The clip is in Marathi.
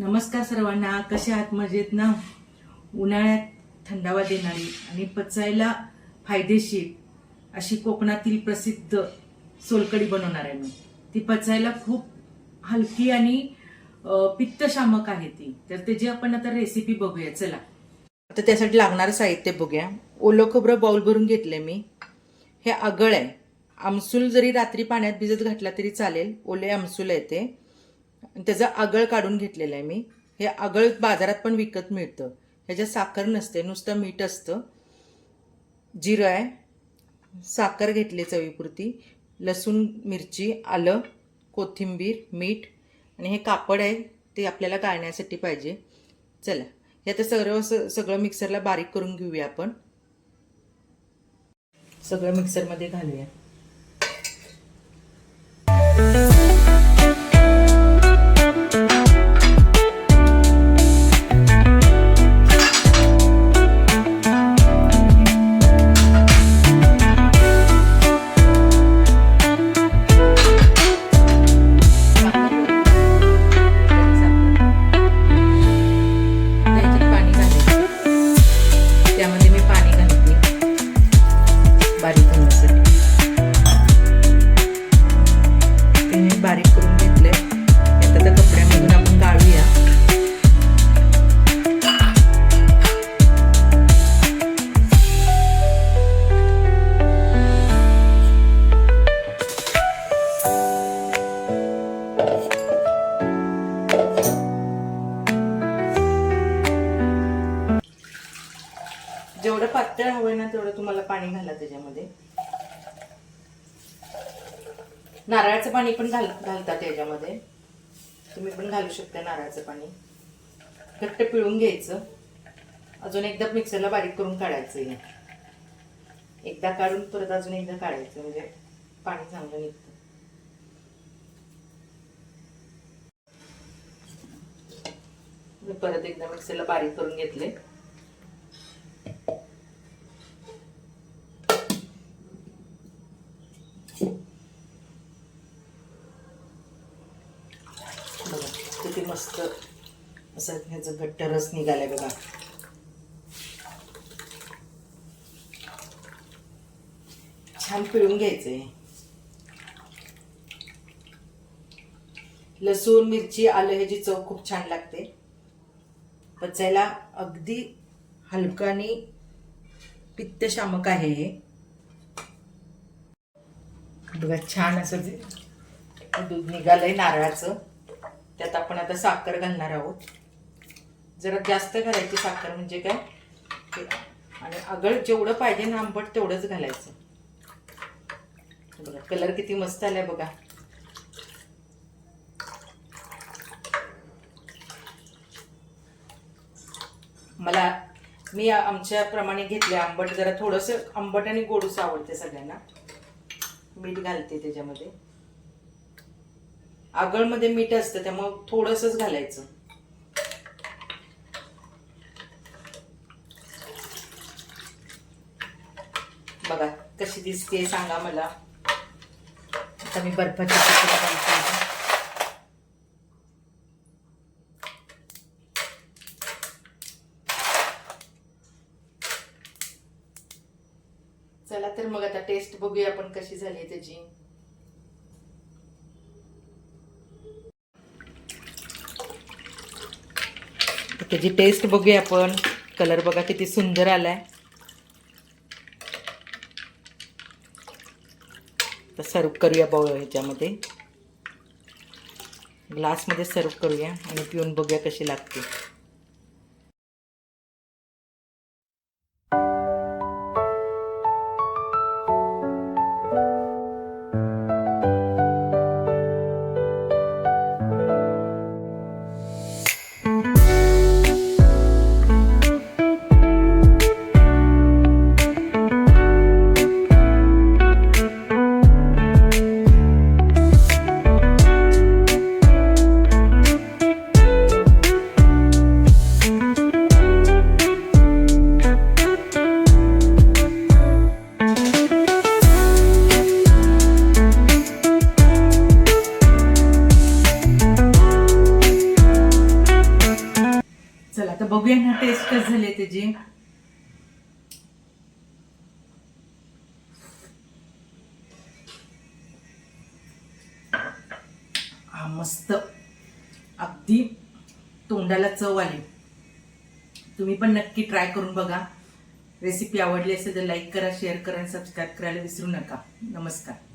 नमस्कार सर्वांना, कसे आहात? मजेत ना? उन्हाळ्यात थंडावा देणारी आणि पचायला फायदेशीर अशी कोकणातील प्रसिद्ध सोलकढी बनवणार आहे मी. ती पचायला खूप हलकी आणि पित्तशामक आहे ती. तर त्याची आपण आता रेसिपी बघूया. चला, आता त्यासाठी लागणारं साहित्य बघूया. ओलं खोबरं बाउल भरून घेतले मी. हे आगळ आहे. आमसूल जरी रात्री पाण्यात भिजत घातला तरी चालेल. ओले आमसूल आहे ते. त्याचा आगळ काढून घेतलेला आहे मी. हे आगळ बाजारात पण विकत मिळतं. ह्याच्यात साखर नसते, नुसतं मीठ असतं. जिरं आहे, साखर घेतली चवीपुरती, लसूण, मिरची, आलं, कोथिंबीर, मीठ आणि हे कापड आहे ते आपल्याला गाळण्यासाठी पाहिजे. चला, हे आता सगळं मिक्सरला बारीक करून घेऊया आपण. सगळं मिक्सरमध्ये घालूया. बारीक करून घेतले. आता त्या कपड्यामधून आपण गाळूया. जेवढं पातळ हवंय ना तेवढं तुम्हाला पाणी घाला त्याच्यामध्ये. नारळाचं पाणी पण घालतात याच्यामध्ये. तुम्ही पण घालू शकता नारळाचं पाणी. घट्ट पिळून घ्यायचं. अजून एकदा मिक्सरला बारीक करून काढायचं. हे एकदा काढून परत अजून एकदा काढायचं, म्हणजे पाणी चांगलं निघतं. परत एकदा मिक्सरला बारीक करून घेतले. किती मस्त असं ह्याचं घट्ट रस निघालाय बघा. छान पिळून घ्यायचंय. लसूण, मिरची, आलं ह्याची चव खूप छान लागते. पचायला अगदी हलकं आणि पित्तशामक आहे हे. बघा, छान असं दूध निघालंय नारळाचं. त्यात आपण आता साखर घालणार आहोत. जरा जास्त घालायची साखर, म्हणजे काय, आणि आगळ जेवढं पाहिजे ना आंबट तेवढंच घालायचं. बघा, कलर किती मस्त आलाय बघा. मी आमच्या प्रमाणे घेतले आंबट. जरा थोडंसं आंबट आणि गोडूस आवडते सगळ्यांना. मीठ घालते त्याच्यामध्ये. आगळमध्ये मीठ असतं त्यामुळे थोडंसंच घालायचं. बघा कशी दिसते सांगा मला. आता मी बर्फाची तुकडे घालते. चला तर मग आता टेस्ट बघूया आपण कशी झाली त्याची. त्याची टेस्ट बघूया आपण. कलर बघा किती सुंदर आलाय. तर सर्व करूया बाउल ह्याच्यामध्ये. ग्लासमध्ये सर्व करूया आणि पिऊन बघूया कशी लागते. आता बघूया ना टेस्ट कसे झाले त्याची. हा मस्त, अगदी तोंडाला चव आली. तुम्ही पण नक्की ट्राय करून बघा. रेसिपी आवडली असेल तर लाईक करा, शेअर करा आणि सबस्क्राईब करायला विसरू नका. नमस्कार.